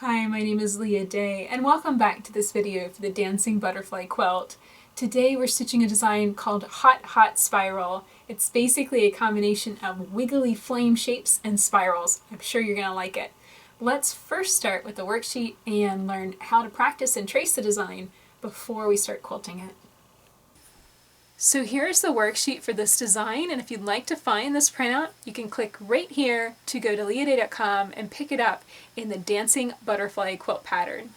Hi, my name is Leah Day, and welcome back to this video for the Dancing Butterfly Quilt. Today we're stitching a design called Hot Hot Spiral. It's basically a combination of wiggly flame shapes and spirals. I'm sure you're going to like it. Let's first start with the worksheet and learn how to practice and trace the design before we start quilting it. So here's the worksheet for this design, and if you'd like to find this printout, you can click right here to go to leahday.com and pick it up in the Dancing Butterfly Quilt pattern.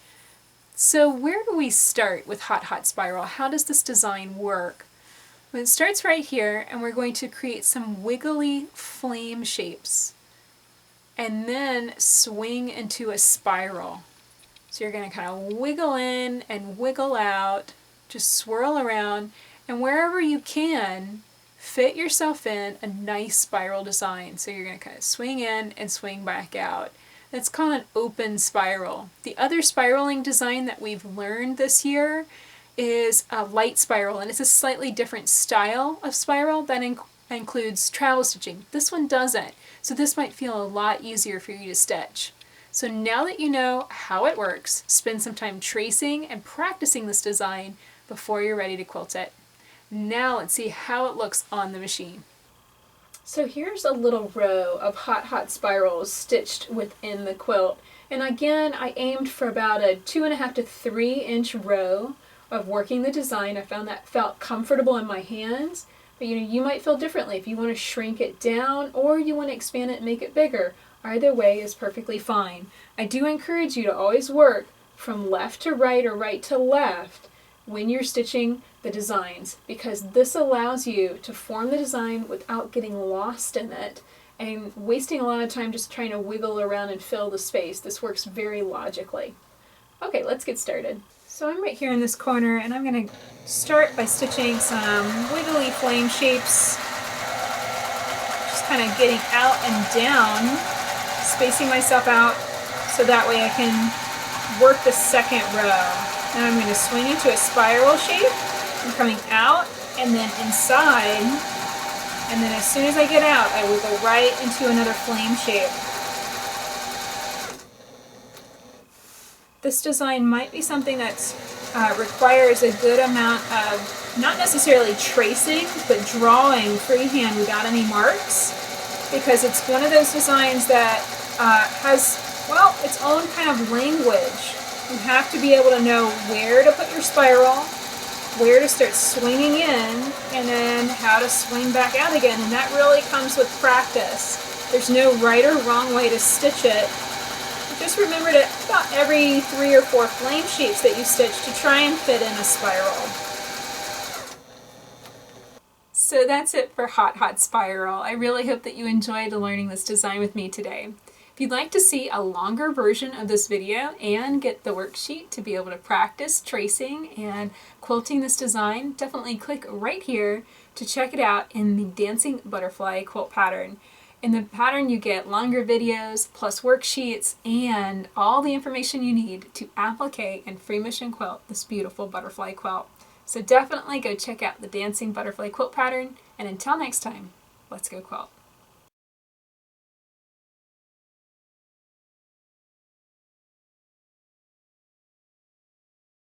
So where do we start with Hot Hot Spiral? How does this design work? Well, it starts right here, and we're going to create some wiggly flame shapes and then swing into a spiral. So you're going to kind of wiggle in and wiggle out, just swirl around, and wherever you can, fit yourself in a nice spiral design. So you're going to kind of swing in and swing back out. That's called an open spiral. The other spiraling design that we've learned this year is a light spiral, and it's a slightly different style of spiral that includes travel stitching. This one doesn't, so this might feel a lot easier for you to stitch. So now that you know how it works, spend some time tracing and practicing this design before you're ready to quilt it. Now let's see how it looks on the machine. So here's a little row of Hot Hot Spirals stitched within the quilt. And again, I aimed for about a 2.5 to 3 inch row of working the design. I found that felt comfortable in my hands, but you might feel differently if you want to shrink it down or you want to expand it and make it bigger. Either way is perfectly fine. I do encourage you to always work from left to right or right to left when you're stitching the designs, because this allows you to form the design without getting lost in it and wasting a lot of time just trying to wiggle around and fill the space. This works very logically. Okay, let's get started. So I'm right here in this corner, and I'm going to start by stitching some wiggly flame shapes, just kind of getting out and down, spacing myself out so that way I can work the second row. Now I'm going to swing into a spiral shape. I'm coming out and then inside, and then as soon as I get out, I wiggle right into another flame shape. This design might be something that requires a good amount of, not necessarily tracing, but drawing freehand without any marks, because it's one of those designs that has, well, its own kind of language. You have to be able to know where to put your spiral, where to start swinging in, and then how to swing back out again. And that really comes with practice. There's no right or wrong way to stitch it. Just remember to about every 3 or 4 flame shapes that you stitch to try and fit in a spiral. So that's it for Hot Hot Spiral. I really hope that you enjoyed learning this design with me today. If you'd like to see a longer version of this video and get the worksheet to be able to practice tracing and quilting this design, definitely click right here to check it out in the Dancing Butterfly Quilt pattern. In the pattern you get longer videos plus worksheets and all the information you need to applique and free motion quilt this beautiful butterfly quilt. So definitely go check out the Dancing Butterfly Quilt pattern, and until next time, let's go quilt.